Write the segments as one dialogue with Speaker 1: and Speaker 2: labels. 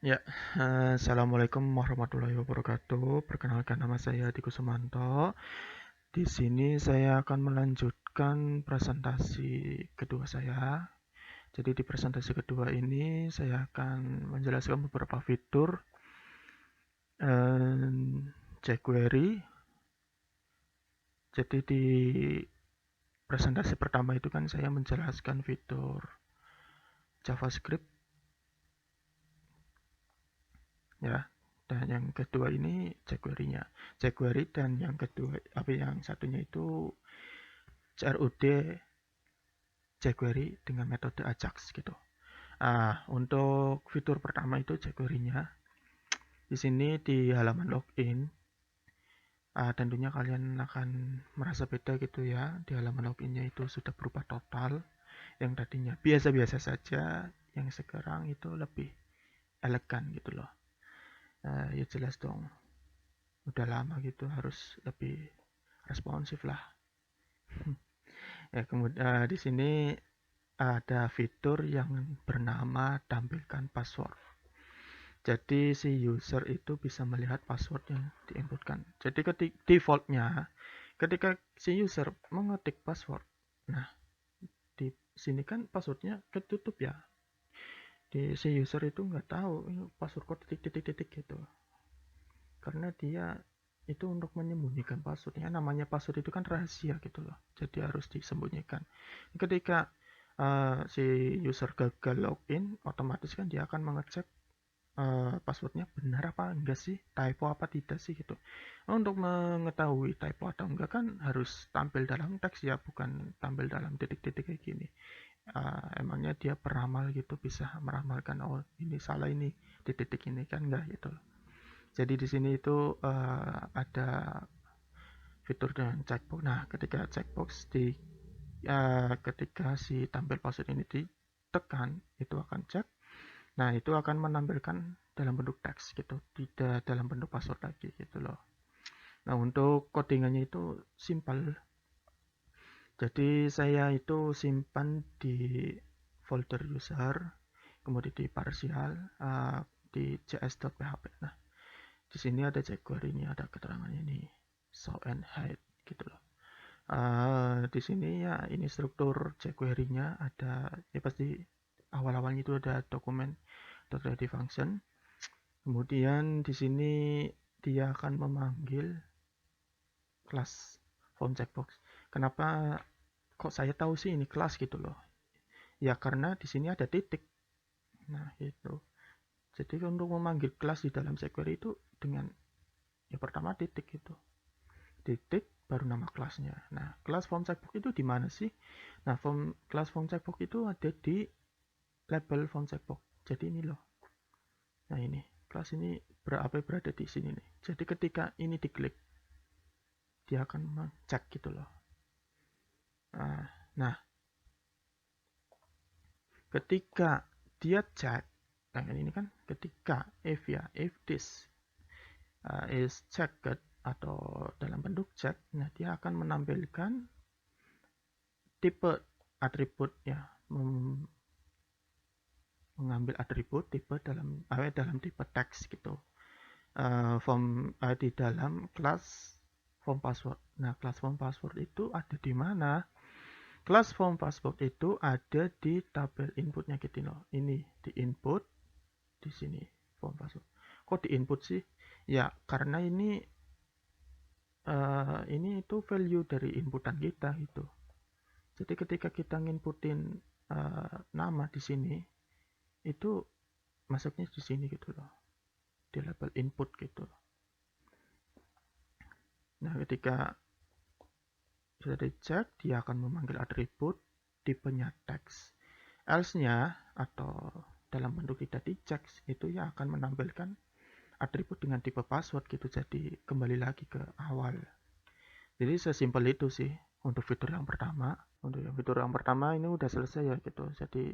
Speaker 1: Ya, Assalamualaikum warahmatullahi wabarakatuh. Perkenalkan nama saya Diko Sumanto. Di sini saya akan melanjutkan presentasi kedua saya. Jadi di presentasi kedua ini saya akan menjelaskan beberapa fitur jQuery. Jadi di presentasi pertama itu kan saya menjelaskan fitur JavaScript ya. Dan yang kedua ini jQuery-nya. jQuery dan yang kedua yang satunya itu CRUD jQuery dengan metode Ajax gitu. Untuk fitur pertama itu jQuery-nya. Di sini di halaman login, tentunya kalian akan merasa beda gitu ya. Di halaman login-nya itu sudah berubah total. Yang tadinya biasa-biasa saja, yang sekarang itu lebih elegan gitu loh. Ya jelas dong, udah lama gitu harus lebih responsif lah. Ya kemudian di sini ada fitur yang bernama tampilkan password. Jadi si user itu bisa melihat password yang diinputkan. Jadi defaultnya ketika si user mengetik password, nah di sini kan passwordnya ketutup ya. Si user itu nggak tahu ini password kok titik-titik-titik gitu. Karena dia itu untuk menyembunyikan passwordnya. Namanya password itu kan rahasia gitu loh. Jadi harus disembunyikan. Ketika si user gagal login, otomatis kan dia akan mengecek passwordnya benar apa enggak sih, typo apa tidak sih gitu. Untuk mengetahui typo atau enggak kan harus tampil dalam teks ya, bukan tampil dalam titik-titik kayak gini. Emangnya dia peramal gitu bisa meramalkan oh ini salah ini di titik ini kan enggak gitu. Jadi di sini itu ada fitur dengan checkbox. Nah ketika checkbox ketika si tampil password ini ditekan itu akan cek. Nah, itu akan menampilkan dalam bentuk teks gitu, tidak dalam bentuk password lagi gitu loh. Nah, untuk codingannya itu simpel. Jadi saya itu simpan di folder user, kemudian di partial, di cs.php. Nah, di sini ada jQuery-nya, ada keterangannya ini, show and hide gitu loh. Di sini ya ini struktur jQuery-nya ada ya pasti awal-awalnya itu ada dokumen .ready function. Kemudian di sini dia akan memanggil kelas form checkbox. Kenapa kok saya tahu sih ini kelas gitu loh? Ya karena di sini ada titik. Nah, itu. Jadi untuk memanggil kelas di dalam jQuery itu dengan ya pertama titik itu. Titik baru nama kelasnya. Nah, kelas form checkbox itu di mana sih? Nah, kelas form checkbox itu ada di label form checkbox. Jadi ini loh. Nah, ini kelas ini berada di sini nih. Jadi ketika ini diklik dia akan mengecek gitu loh. Nah, ketika dia cek, nah ini kan ketika if this is checked atau dalam bentuk cek, nah dia akan menampilkan tipe atribut ya, mengambil atribut tipe dalam tipe teks gitu. Di dalam kelas form password. Nah, kelas form password itu ada di mana? Kelas form password itu ada di tabel inputnya gitu loh. Ini di input di sini form password. Kok di input sih? Ya karena ini itu value dari inputan kita gitu. Jadi ketika kita nginputin nama di sini itu masuknya di sini gitu loh. Di label input gitu. Nah ketika sudah dicek dia akan memanggil atribut tipenya teks. Else-nya atau dalam bentuk tidak dicek itu ya akan menampilkan atribut dengan tipe password gitu. Jadi kembali lagi ke awal. Jadi sesimpel itu sih untuk fitur yang pertama. Untuk yang fitur yang pertama ini udah selesai ya gitu. Jadi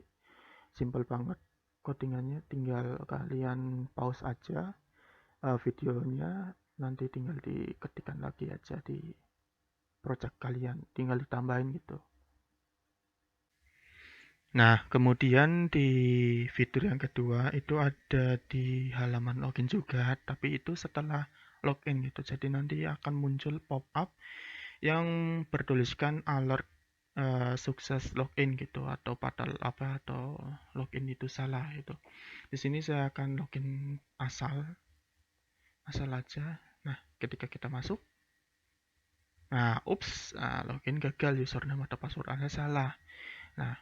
Speaker 1: simple banget codingannya, tinggal kalian pause aja videonya, nanti tinggal diketikkan lagi aja di project kalian, tinggal ditambahin gitu. Nah, kemudian di fitur yang kedua itu ada di halaman login juga, tapi itu setelah login gitu. Jadi nanti akan muncul pop-up yang bertuliskan alert sukses login gitu atau padahal apa atau login itu salah itu. Di sini saya akan login asal aja. Nah, ketika kita masuk, nah, login gagal, username atau password Anda salah. Nah,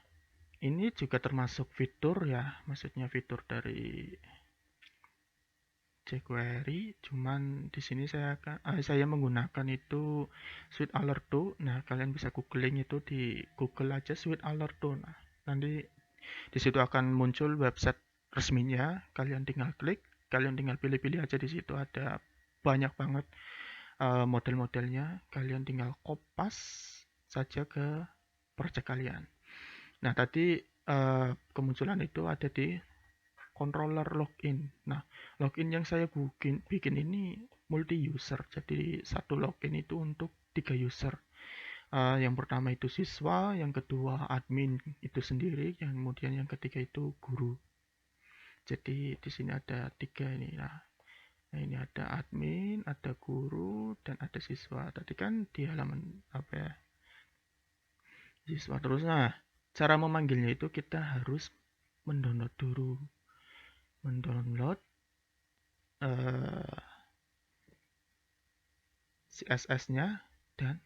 Speaker 1: ini juga termasuk fitur ya, maksudnya fitur dari jQuery, cuman di sini saya menggunakan itu Sweet Alert 2. Nah, kalian bisa googling itu di Google aja Sweet Alert 2. Nah, nanti di situ akan muncul website resminya, kalian tinggal klik, kalian tinggal pilih-pilih aja, di situ ada banyak banget model-modelnya, kalian tinggal kopas saja ke project kalian. Nah, tadi kemunculan itu ada di controller login. Nah, login yang saya bikin ini multi user. Jadi satu login itu untuk 3 user. Yang pertama itu siswa, yang kedua admin itu sendiri, yang kemudian yang ketiga itu guru. Jadi di sini ada 3 ini. Nah, ini ada admin, ada guru, dan ada siswa. Tadi kan di halaman apa ya? Siswa terus. Nah, cara memanggilnya itu kita harus mendownload dulu. Mendownload CSS-nya dan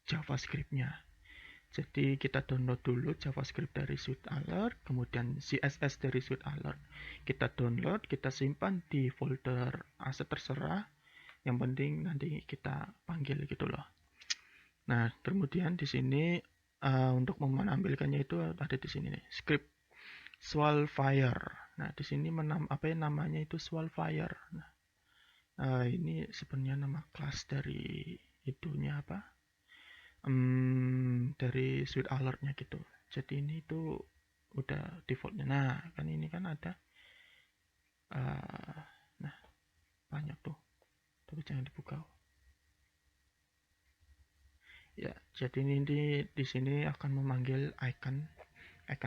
Speaker 1: JavaScript-nya. Jadi kita download dulu JavaScript dari Sweet Alert, kemudian CSS dari Sweet Alert. Kita download, kita simpan di folder aset terserah. Yang penting nanti kita panggil gitu loh. Nah, kemudian di sini untuk menampilkannya itu ada di sini nih, script Swallfire. Nah, di sini namanya itu Swallfire. Nah, ini sebenarnya nama kelas dari itunya apa? Dari Sweet Alertnya gitu. Jadi ini tuh udah defaultnya. Nah, kan ini kan ada nah, banyak tuh, tapi jangan dibuka. Ya, jadi ini di sini akan memanggil icon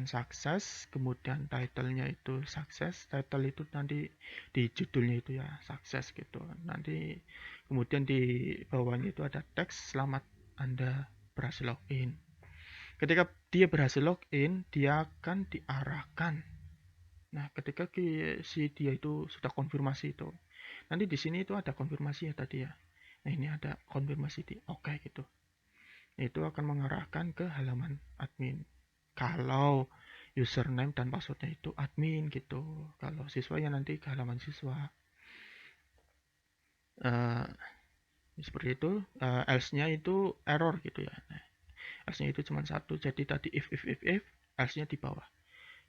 Speaker 1: sukses, kemudian title-nya itu sukses. Title itu nanti di judulnya itu ya sukses gitu. Nanti kemudian di bawahnya itu ada teks selamat Anda berhasil login. Ketika dia berhasil login, dia akan diarahkan. Nah, ketika si dia itu sudah konfirmasi itu, nanti di sini itu ada konfirmasi ya tadi ya. Nah, ini ada konfirmasi di oke gitu. Itu akan mengarahkan ke halaman admin. Kalau username dan passwordnya itu admin gitu. Kalau siswa ya nanti ke halaman siswa. Uh, Seperti itu. Else-nya itu error gitu ya. Nah, else-nya itu cuma satu. Jadi tadi if else-nya di bawah.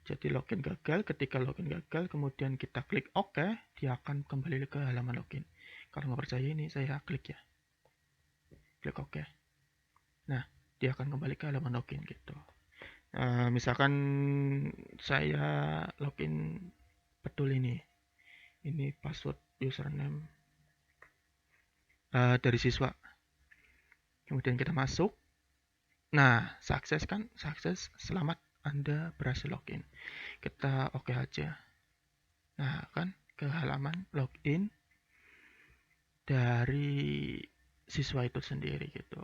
Speaker 1: Jadi login gagal, ketika login gagal kemudian kita klik OK, dia akan kembali ke halaman login. Kalau nggak percaya ini saya klik ya, klik OK. Nah, dia akan kembali ke halaman login gitu. Misalkan saya login betul ini password username dari siswa. Kemudian kita masuk. Nah, sukses kan, sukses, selamat Anda berhasil login. Kita OK aja. Nah, kan ke halaman login dari siswa itu sendiri gitu.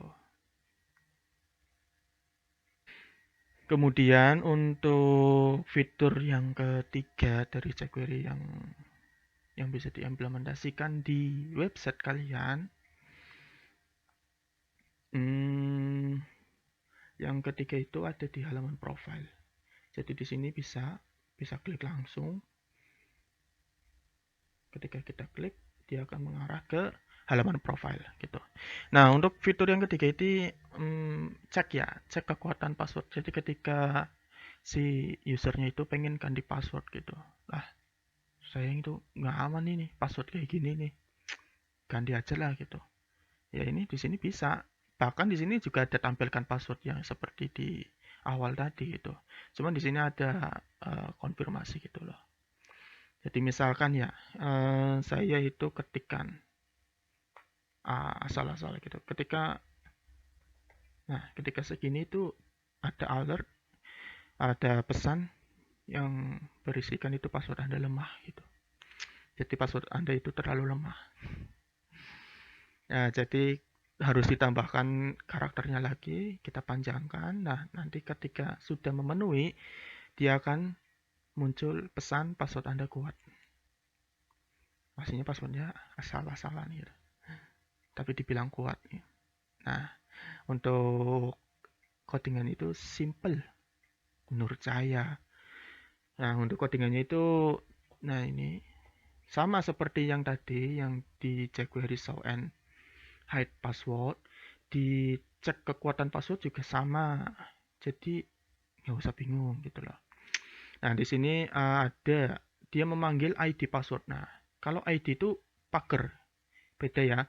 Speaker 1: Kemudian untuk fitur yang ketiga dari jQuery yang bisa diimplementasikan di website kalian, yang ketiga itu ada di halaman profile. Jadi di sini bisa klik langsung. Ketika kita klik, dia akan mengarah ke halaman profile gitu. Nah, untuk fitur yang ketiga ini cek kekuatan password. Jadi ketika si usernya itu pengen ganti password gitu, lah saya itu nggak aman ini password kayak gini nih, ganti aja lah gitu. Ya ini di sini bisa. Bahkan di sini juga ada tampilkan password yang seperti di awal tadi gitu. Cuman di sini ada konfirmasi gitu loh. Jadi misalkan ya saya itu ketikkan asal-asal gitu. Ketika segini itu ada alert, ada pesan yang berisikan itu password Anda lemah gitu. Jadi password Anda itu terlalu lemah. Nah, jadi harus ditambahkan karakternya lagi, kita panjangkan. Nah, nanti ketika sudah memenuhi, dia akan muncul pesan password Anda kuat. Pastinya passwordnya asal-asalan gitu. Tapi dibilang kuat. Gitu. Nah, untuk codingan itu simple menurut saya. Nah, untuk codingannya itu, nah ini sama seperti yang tadi, yang di jQuery show and hide password, dicek kekuatan password juga sama. Jadi nggak usah bingung gitu loh. Nah, di sini ada dia memanggil ID password. Nah, kalau ID itu pagar, beda ya.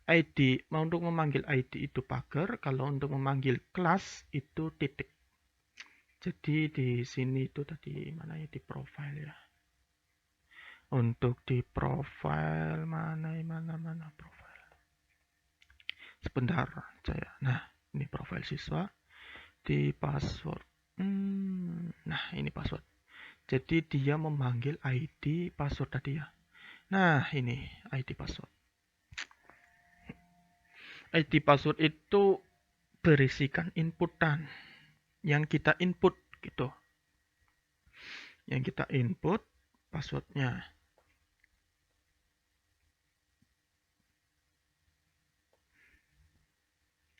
Speaker 1: ID mau untuk memanggil ID itu pagar, kalau untuk memanggil kelas itu titik. Jadi di sini itu tadi mana ya, di profile ya. Untuk di profile mana profile. Sebentar saya. Nah, ini profile siswa di password. Nah, ini password. Jadi dia memanggil ID password tadi ya. Nah, ini ID password. ID password itu berisikan inputan yang kita input gitu. Yang kita input passwordnya.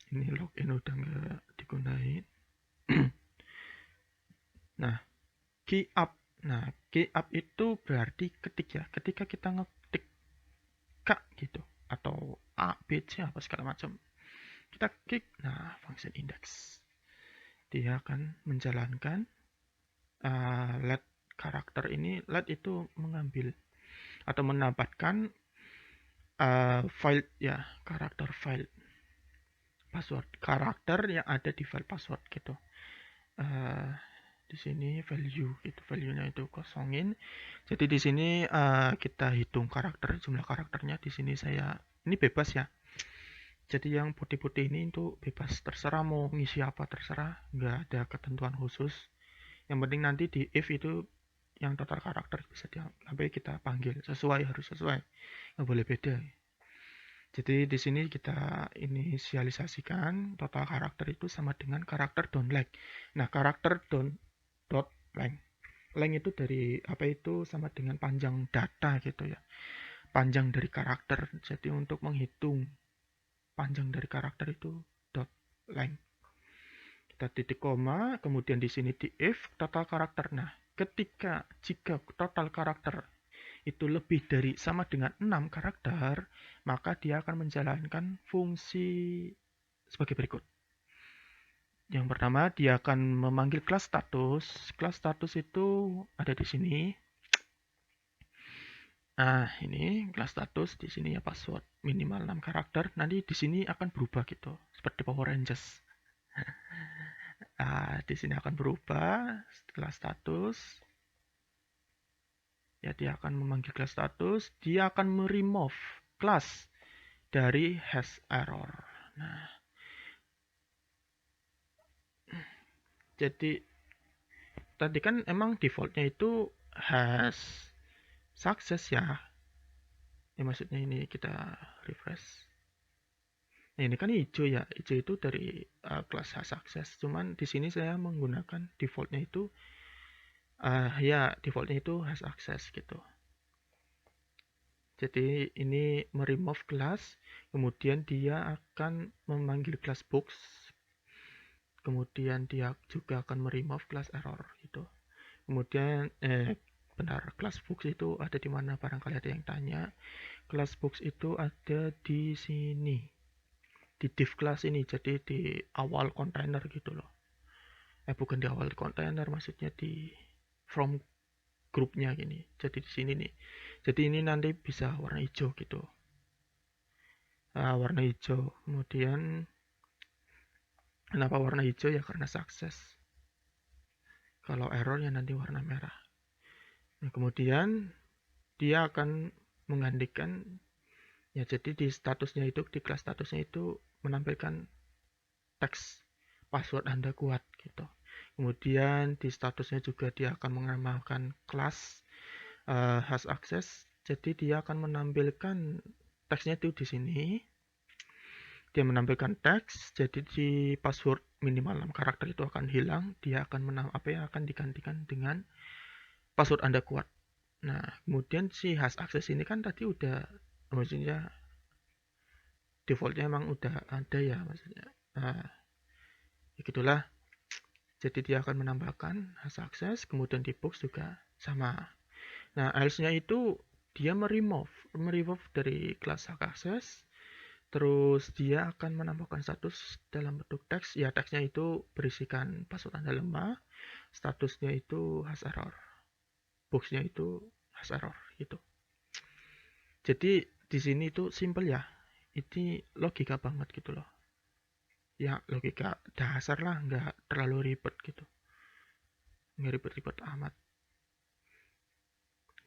Speaker 1: Ini login udah nggak digunain. Nah, key up. Nah, key up itu berarti ketik ya. Ketika kita ngetik K gitu atau A, B, C apa segala macam. Kita klik, nah function index. Dia akan menjalankan let karakter ini. Let itu mengambil atau menambahkan file ya, karakter file password, karakter yang ada di file password gitu. Di sini value itu, value-nya itu kosongin. Jadi di sini kita hitung karakter, jumlah karakternya di sini saya ini bebas ya. Jadi yang putih-putih ini itu bebas, terserah mau ngisi apa terserah, nggak ada ketentuan khusus. Yang penting nanti di if itu yang total karakter bisa sampai kita panggil sesuai, harus sesuai, nggak boleh beda. Jadi di sini kita inisialisasikan total karakter itu sama dengan karakter downlength. Nah, karakter dot length. Length itu dari apa itu sama dengan panjang data gitu ya. Panjang dari karakter. Jadi untuk menghitung panjang dari karakter itu dot length. Kita titik koma, kemudian di sini di if total karakter. Nah, jika total karakter itu lebih dari sama dengan 6 karakter, maka dia akan menjalankan fungsi sebagai berikut. Yang pertama, dia akan memanggil kelas status. Kelas status itu ada di sini. Nah, ini kelas status di sini ya password minimal 6 karakter. Nanti di sini akan berubah gitu, seperti Power Rangers. Nah, di sini akan berubah setelah status. Ya, dia akan memanggil kelas status, dia akan meremove kelas dari hash error. Nah, jadi tadi kan emang defaultnya itu hash success ya. Ya maksudnya ini kita refresh. Nah, ini kan hijau ya. Hijau itu dari kelas hash success. Cuman di sini saya menggunakan defaultnya itu ya defaultnya itu hash access gitu. Jadi ini meremove kelas, kemudian dia akan memanggil kelas box, kemudian dia juga akan meremove kelas error gitu. Kemudian benar, kelas box itu ada di mana, barangkali ada yang tanya. Kelas box itu ada di sini, di div kelas ini, jadi di awal kontainer gitu loh. Bukan di awal kontainer, maksudnya di from grupnya gini. Jadi di sini nih. Jadi ini nanti bisa warna hijau gitu. Warna hijau. Kemudian kenapa warna hijau ya, karena sukses. Kalau error ya nanti warna merah. Nah, kemudian dia akan menggantikan ya, jadi di statusnya itu, di kelas statusnya itu menampilkan teks password Anda kuat gitu. Kemudian di statusnya juga dia akan mengamalkan kelas has access. Jadi dia akan menampilkan teksnya itu di sini. Dia menampilkan teks, jadi di password minimal 6 karakter itu akan hilang. Dia akan akan digantikan dengan password Anda kuat. Nah, kemudian si has access ini kan tadi udah, maksudnya defaultnya emang udah ada ya, maksudnya. Nah, ya gitulah. Jadi dia akan menambahkan has access, kemudian di box juga sama. Nah, else-nya itu dia meremove dari kelas has access, terus dia akan menambahkan status dalam bentuk teks. Ya, teksnya itu berisikan password Anda lemah, statusnya itu has error, boxnya itu has error gitu. Jadi di sini itu simple ya. Ini logika banget gitu loh. Ya logika dasar lah, nggak terlalu ribet gitu. Nggak ribet-ribet amat.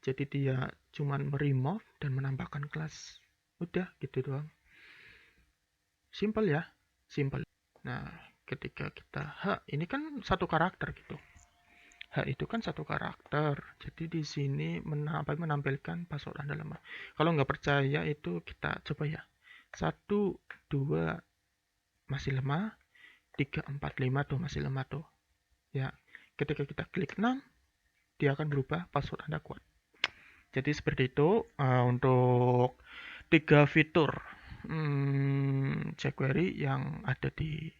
Speaker 1: Jadi dia cuman meremove dan menambahkan kelas. Udah gitu doang. Simple ya. Simple. Nah, ketika kita ini kan satu karakter gitu. Itu kan satu karakter. Jadi di sini menampilkan password Anda lemah. Kalau nggak percaya itu kita coba ya. 1, 2 masih lemah, 3, 4, 5 tuh masih lemah tuh. Ya, ketika kita klik 6, dia akan berubah password Anda kuat. Jadi seperti itu untuk 3 fitur jQuery yang ada di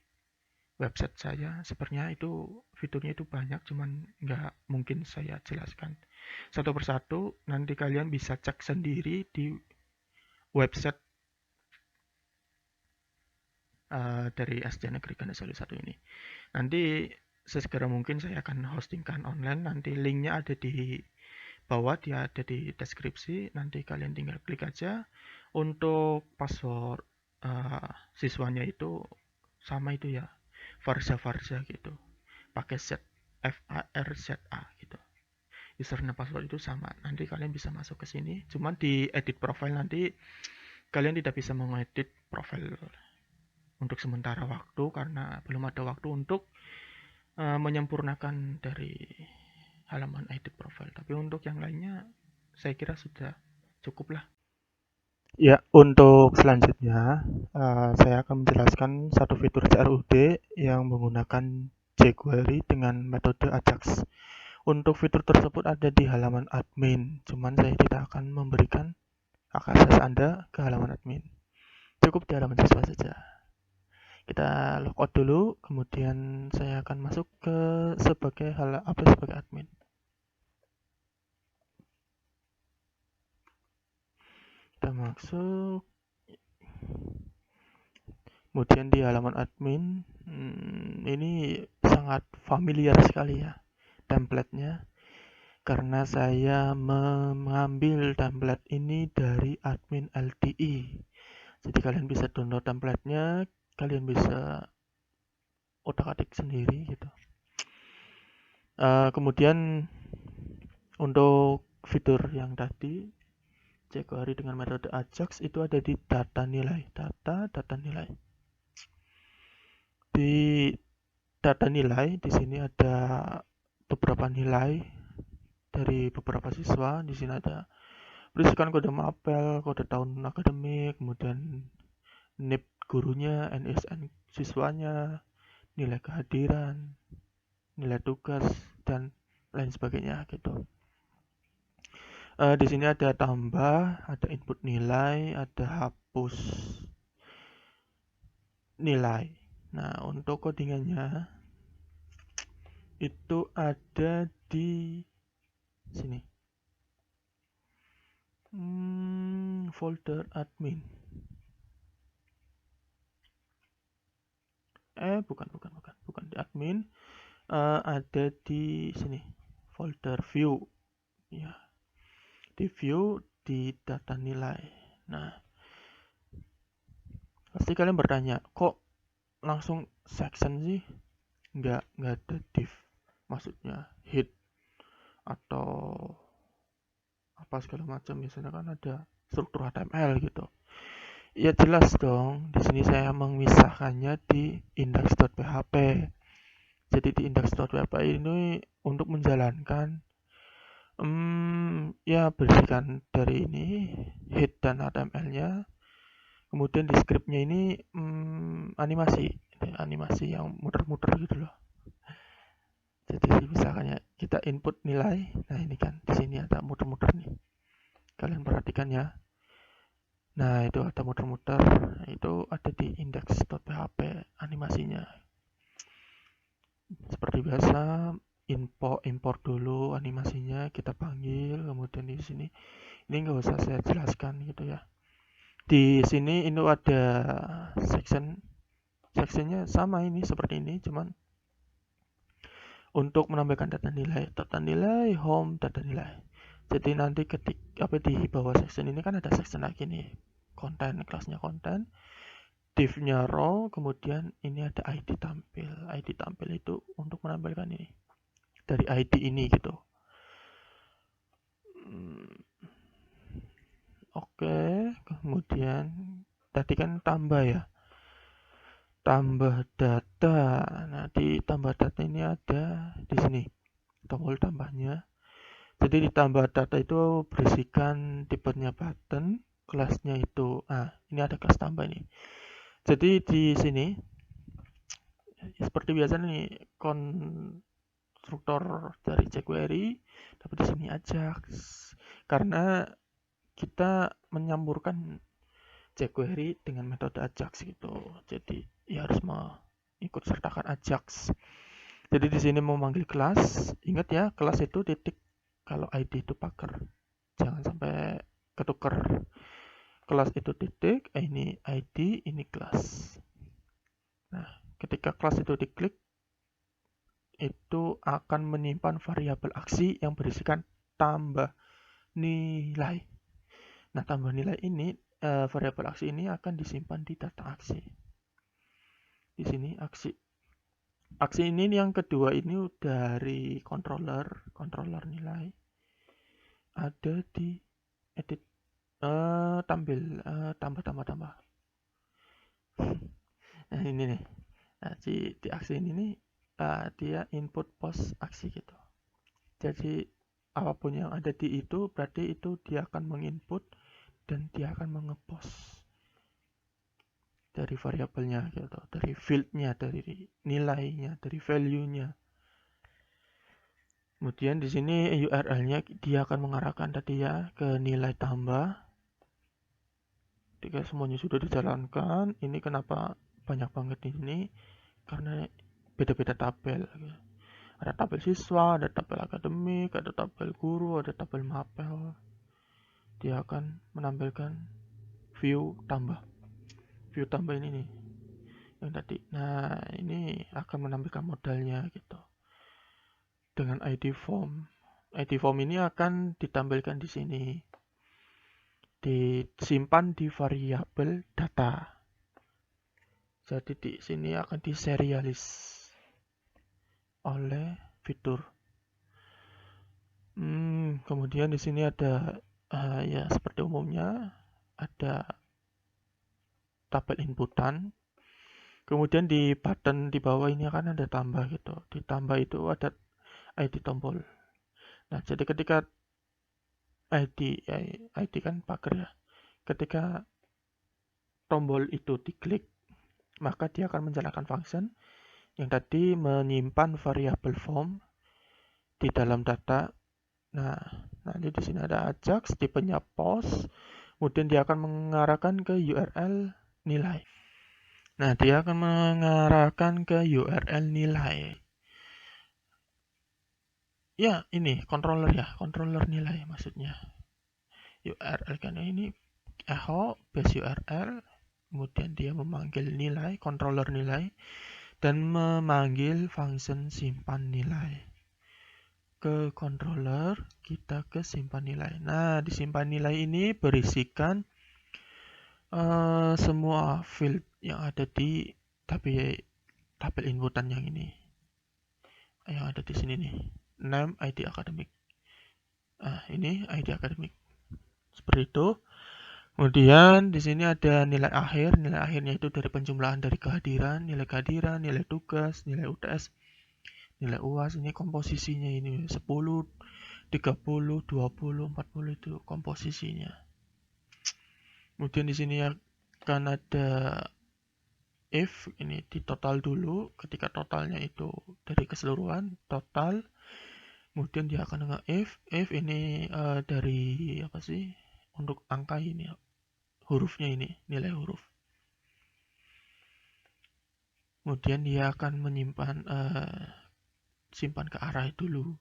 Speaker 1: website saya. Sebenarnya itu fiturnya itu banyak, cuman nggak mungkin saya jelaskan satu persatu. Nanti kalian bisa cek sendiri di website dari SJ Negeri Gandasari 1 ini. Nanti sesegera mungkin saya akan hostingkan online. Nanti linknya ada di bawah, dia ada di deskripsi. Nanti kalian tinggal klik aja. Untuk password siswanya itu sama itu ya, Farza gitu, pakai Z, FARZA gitu. Username password itu sama. Nanti kalian bisa masuk ke sini. Cuman di edit profile nanti kalian tidak bisa mengedit profil untuk sementara waktu karena belum ada waktu untuk menyempurnakan dari halaman edit profile. Tapi untuk yang lainnya saya kira sudah cukup lah. Ya, untuk selanjutnya saya akan menjelaskan satu fitur CRUD yang menggunakan jQuery dengan metode Ajax. Untuk fitur tersebut ada di halaman admin, cuman saya tidak akan memberikan akses Anda ke halaman admin. Cukup di halaman siswa saja. Kita logout dulu, kemudian saya akan masuk ke sebagai admin. Kita masuk, kemudian di halaman admin ini sangat familiar sekali ya template-nya, karena saya mengambil template ini dari admin LTI. Jadi kalian bisa download template-nya, kalian bisa otak-atik sendiri gitu. Kemudian untuk fitur yang tadi jQuery dengan metode Ajax itu ada di data nilai. Di data nilai di sini ada beberapa nilai dari beberapa siswa. Di sini ada berisikan kode mapel, kode tahun akademik, kemudian NIP gurunya, NSN siswanya, nilai kehadiran, nilai tugas, dan lain sebagainya gitu. Di sini ada tambah, ada input nilai, ada hapus nilai. Nah, untuk codingannya itu ada di sini. Folder admin. Bukan di admin. Ada di sini. Folder view. Ya. Di view di data nilai. Nah, pasti kalian bertanya, kok langsung section sih? Nggak ada div. Maksudnya hit atau apa segala macam, biasanya kan ada struktur HTML gitu. Ya jelas dong. Di sini saya memisahkannya di index.php. Jadi di index.php ini untuk menjalankan ya berisikan dari ini head dan HTML-nya. Kemudian di scriptnya ini animasi yang muter-muter gitu loh. Jadi misalnya kita input nilai, nah ini kan di sini ada muter-muter nih. Kalian perhatikan ya. Nah itu ada muter-muter, itu ada di index.php animasinya. Seperti biasa, import dulu animasinya, kita panggil, kemudian di sini ini nggak usah saya jelaskan gitu ya. Di sini ini ada sectionnya sama ini seperti ini, cuman untuk menambahkan data nilai, home, data nilai. Jadi nanti di bawah section ini kan ada section lagi nih, konten, kelasnya konten, div-nya row, kemudian ini ada ID tampil. ID tampil itu untuk menampilkan ini dari ID ini gitu. Oke, kemudian tadi kan tambah ya. Tambah data. Nah, di tambah data ini ada di sini tombol tambahnya. Jadi di tambah data itu berisikan tipenya button, kelasnya itu. Ini ada kelas tambah ini. Jadi di sini seperti biasa nih konstruktor dari jQuery, tapi di sini Ajax. Karena kita menyamburkan jQuery dengan metode Ajax gitu. Jadi ya harus mengikut sertakan Ajax. Jadi di sini mau manggil kelas, ingat ya kelas itu titik kalau ID itu pagar. Jangan sampai ketuker. Kelas itu titik, ini ID, ini kelas. Nah, ketika kelas itu diklik, itu akan menyimpan variabel aksi yang berisikan tambah nilai. Nah, tambah nilai ini, variabel aksi ini akan disimpan di data aksi. Di sini aksi. Aksi ini yang kedua ini dari controller nilai. Ada di edit, tambah. Nah, ini nih. Nah, di aksi ini nih, dia input post aksi gitu. Jadi apapun yang ada di itu berarti itu dia akan menginput dan dia akan mengepost dari variabelnya gitu, dari fieldnya, dari nilainya, dari value-nya. Kemudian di sini URL-nya dia akan mengarahkan tadi ya ke nilai tambah. Ketika semuanya sudah dijalankan, ini kenapa banyak banget ini? Karena beda-beda tabel. Ada tabel siswa, ada tabel akademik, ada tabel guru, ada tabel mapel. Dia akan menampilkan view tambah. View tambah ini nih yang tadi. Nah, ini akan menampilkan modalnya gitu. Dengan ID form. ID form ini akan ditampilkan di sini. Disimpan di variabel data. Jadi di sini akan diserialis oleh fitur. Kemudian di sini ada ya seperti umumnya ada tabel inputan. Kemudian di button di bawah ini akan ada tambah gitu. Di tambah itu ada ID tombol. Nah, jadi ketika ID kan pagar ya. Ketika tombol itu diklik, maka dia akan menjalankan function yang tadi menyimpan variabel form di dalam data. Nah, nanti di sini ada Ajax, tipenya post, kemudian dia akan mengarahkan ke URL nilai. Nah, dia akan mengarahkan ke URL nilai. Ya, ini controller nilai maksudnya. URL kan ini echo base URL, kemudian dia memanggil nilai, controller nilai, dan memanggil function simpan nilai. Ke controller, kita ke simpan nilai. Nah, di simpan nilai ini berisikan semua field yang ada di tabel inputan yang ini. Yang ada di sini nih. Name, ID akademik. Ini ID akademik. Seperti itu. Kemudian di sini ada nilai akhir. Nilai akhirnya itu dari penjumlahan dari kehadiran, nilai tugas, nilai UTS, nilai UAS. Ini komposisinya ini 10, 30, 20, 40 itu komposisinya. Kemudian di sini akan ada if, ini di total dulu. Ketika totalnya itu dari keseluruhan total, kemudian dia akan if ini dari apa sih, untuk angka ini hurufnya, ini nilai huruf. Kemudian dia akan menyimpan simpan ke array dulu.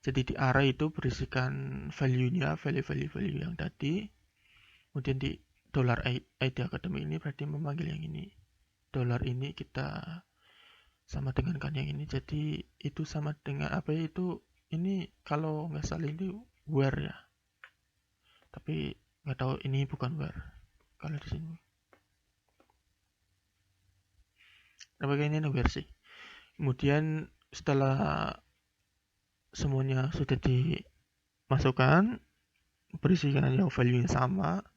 Speaker 1: Jadi di array itu berisikan value-nya, value yang tadi. Kemudian di $id academy ini berarti memanggil yang ini. Dollar ini kita sama dengan kan yang ini. Jadi itu sama dengan apa ya, itu ini kalau nggak salah ini where ya. Tapi nggak tahu ini bukan where. Kalau di sini. Apa ini where sih. Kemudian setelah semuanya sudah dimasukkan, berisikan yang value-nya sama,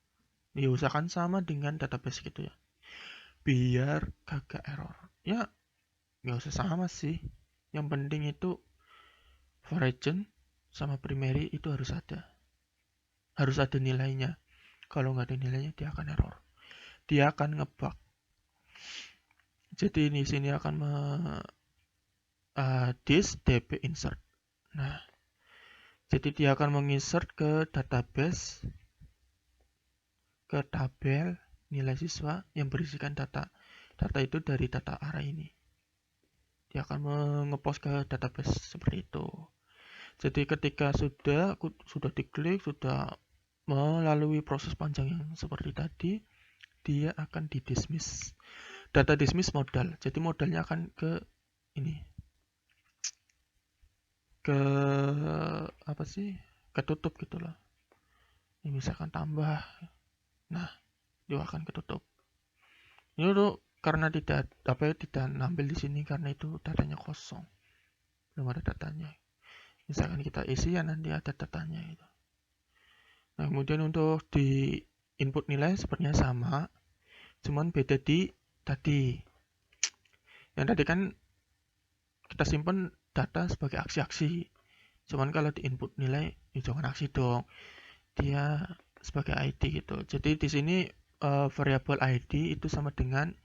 Speaker 1: diusahakan sama dengan database gitu ya, biar kagak error. Ya nggak usah sama sih, yang penting itu foreign sama primary itu harus ada nilainya. Kalau nggak ada nilainya dia akan error, dia akan ngebug. Jadi di sini akan this db insert. Nah, jadi dia akan menginsert ke database, ke tabel nilai siswa yang berisikan data itu dari data array ini. Dia akan ngepost ke database seperti itu. Jadi ketika sudah diklik, sudah melalui proses panjang yang seperti tadi, dia akan di-dismiss. Data dismiss modal. Jadi modalnya akan ke ini. Ke apa sih? Ketutup gitu loh. Ini misalkan tambah. Nah, dia akan ketutup. Ini tuh karena tidak ngambil di sini karena itu datanya kosong. Belum ada datanya. Misalkan kita isi ya nanti ada datanya gitu. Nah, kemudian untuk di input nilai sepertinya sama, cuman beda di tadi. Yang tadi kan kita simpan data sebagai aksi-aksi. Cuman kalau di input nilai, ya jangan aksi dong. Dia sebagai ID gitu. Jadi di sini variabel ID itu sama dengan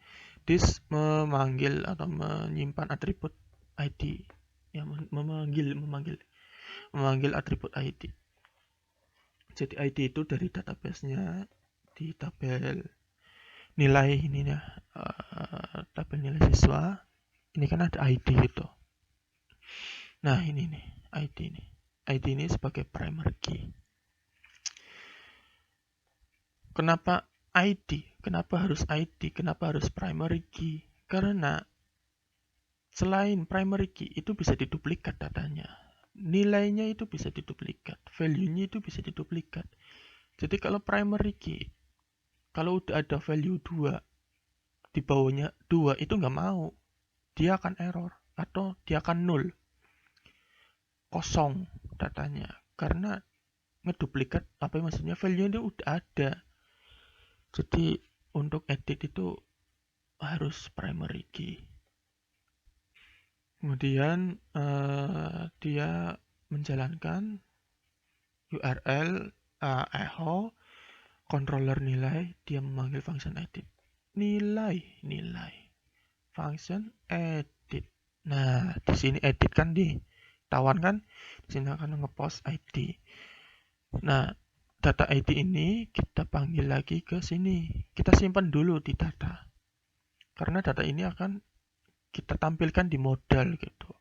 Speaker 1: this memanggil atau menyimpan atribut ID. Ya, memanggil atribut ID. Jadi ID itu dari database-nya di tabel nilai ini ya, tabel nilai siswa. Ini kan ada ID gitu. Nah, ini nih ID ini. ID ini sebagai primary key. Kenapa ID? Kenapa harus ID? Kenapa harus primary key? Karena selain primary key itu bisa diduplikat datanya. Nilainya itu bisa diduplikat, value-nya itu bisa diduplikat. Jadi kalau primary key, kalau udah ada value 2, di bawahnya 2 itu nggak mau, dia akan error atau dia akan null, kosong datanya. Karena ngeduplikat apa maksudnya, value-nya itu udah ada. Jadi untuk edit itu harus primary key. Kemudian dia menjalankan URL echo controller nilai, dia memanggil function edit. Nilai function edit. Nah, di sini edit kan ditawan kan, di sini akan ngepost ID. Nah, data ID ini kita panggil lagi ke sini. Kita simpan dulu di data. Karena data ini akan kita tampilkan di modal gitu.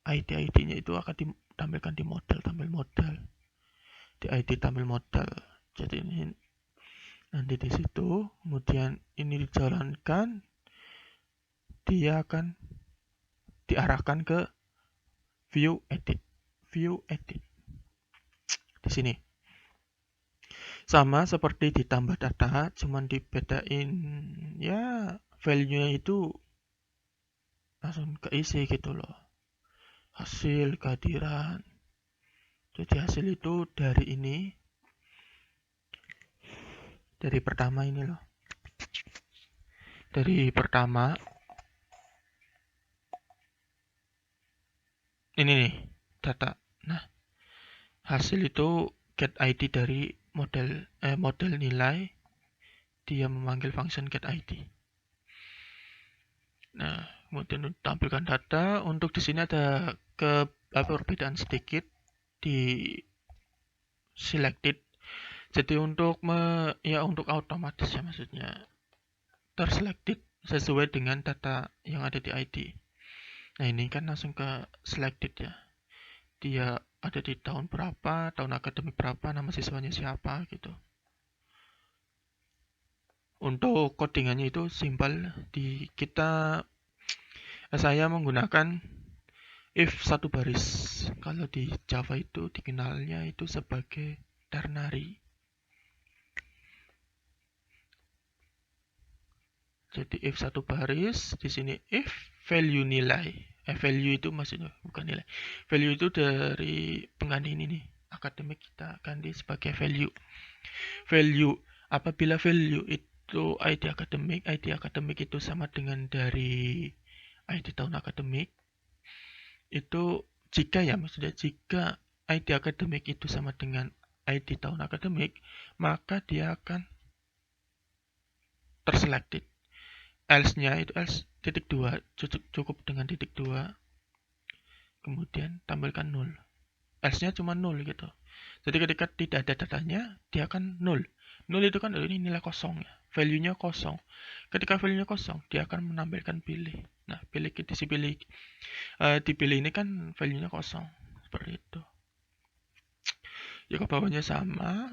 Speaker 1: ID-nya itu akan ditampilkan di modal, tampil modal. Di ID tampil modal. Jadi ini nanti di situ, kemudian ini dijalankan, dia akan diarahkan ke view edit. Di sini. Sama seperti ditambah data, cuman dibedain ya value-nya itu langsung keisi gitu loh. Hasil kehadiran. Jadi hasil itu dari ini Dari pertama ini loh. Dari pertama ini nih data. Nah, hasil itu get ID dari model nilai, dia memanggil function get ID. Nah, kemudian tampilkan data. Untuk di sini ada perbedaan sedikit di selected. Jadi untuk untuk otomatis ya, maksudnya terselected sesuai dengan data yang ada di ID. Nah, ini kan langsung ke selected ya. Dia ada di tahun berapa, tahun akademik berapa, nama siswanya siapa gitu. Untuk codingannya itu simpel. Saya menggunakan if satu baris. Kalau di Java itu dikenalnya itu sebagai ternary. Jadi if satu baris, di sini if value nilai. Value itu maksudnya bukan nilai. Value itu dari pengganti ini nih. Akademik kita ganti sebagai value. Value, apabila value itu ID akademik itu sama dengan dari ID tahun akademik, itu jika ID akademik itu sama dengan ID tahun akademik, maka dia akan terselected. Else-nya itu else titik 2, cukup dengan titik 2, kemudian tampilkan 0. Else-nya cuma 0 gitu. Jadi ketika tidak ada datanya, dia akan 0. 0 itu kan ini nilai kosong ya, value-nya kosong. Ketika value-nya kosong, dia akan menampilkan pilih. Nah, dipilih ini kan value-nya kosong. Seperti itu. Ya, ke bawahnya sama.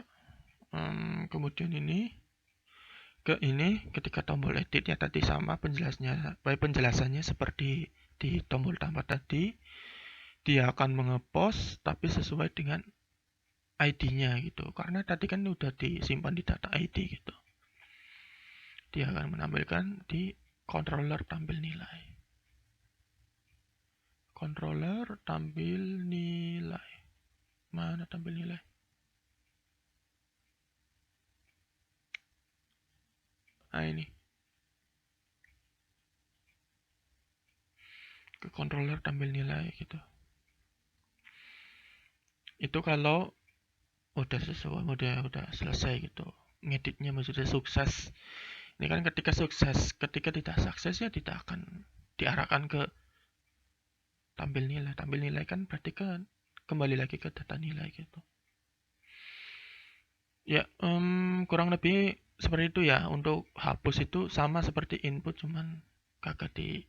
Speaker 1: Kemudian ini ketika tombol edit ya tadi sama penjelasannya seperti di tombol tambah tadi. Dia akan mengepost tapi sesuai dengan ID-nya gitu, karena tadi kan udah disimpan di data ID gitu. Dia akan menampilkan di controller tampil nilai. Controller tampil nilai. Mana tampil nilai? Nah, ini. Ke controller tampil nilai gitu. Itu kalau udah sesuai, udah selesai gitu. Ngeditnya maksudnya sukses. Ini kan ketika sukses, ketika tidak sukses ya tidak akan diarahkan ke tampil nilai. Tampil nilai kan berarti kan kembali lagi ke data nilai gitu. Ya, kurang lebih seperti itu ya. Untuk hapus itu sama seperti input, cuman kagak di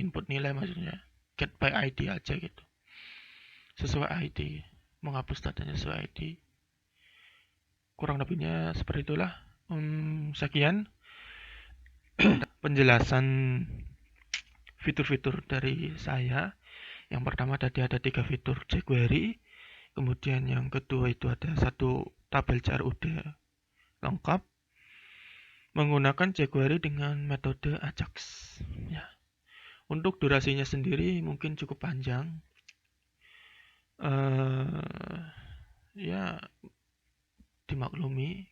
Speaker 1: input nilai, maksudnya get by ID aja gitu. Sesuai ID, menghapus datanya sesuai ID. Kurang lebihnya seperti itulah. Sekian penjelasan fitur-fitur dari saya. Yang pertama tadi ada 3 fitur jQuery. Kemudian yang kedua itu ada 1 tabel CRUD lengkap menggunakan jQuery dengan metode Ajax. Ya. Untuk durasinya sendiri mungkin cukup panjang. Ya, dimaklumi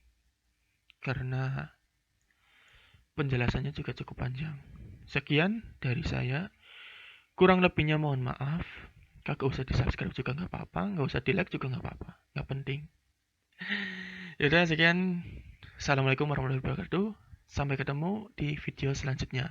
Speaker 1: karena penjelasannya juga cukup panjang. Sekian dari saya. Kurang lebihnya mohon maaf. Kagak usah di subscribe juga nggak apa-apa, nggak usah di like juga nggak apa-apa, nggak penting. Yaudah, sekian. Assalamualaikum warahmatullahi wabarakatuh. Sampai ketemu di video selanjutnya.